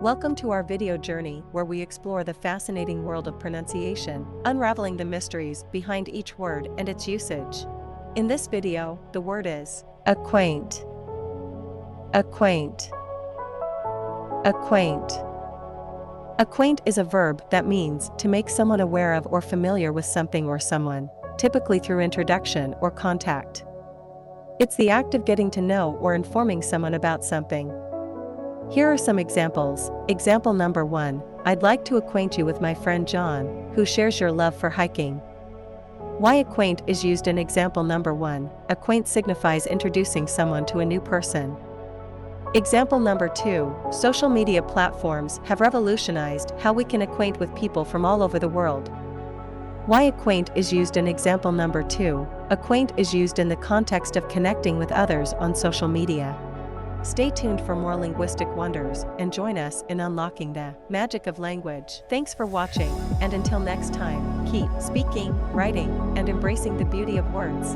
Welcome to our video journey where we explore the fascinating world of pronunciation, unraveling the mysteries behind each word and its usage. In this video, the word is acquaint. Acquaint. Acquaint. Acquaint is a verb that means to make someone aware of or familiar with something or someone, typically through introduction or contact. It's the act of getting to know or informing someone about something. Here are some examples. Example number 1, I'd like to acquaint you with my friend John, who shares your love for hiking. Why acquaint is used in example number 1. Acquaint signifies introducing someone to a new person. Example number 2, social media platforms have revolutionized how we can acquaint with people from all over the world. Why acquaint is used in example number 2. Acquaint is used in the context of connecting with others on social media. Stay tuned for more linguistic wonders and join us in unlocking the magic of language. Thanks for watching, and until next time, keep speaking, writing, and embracing the beauty of words.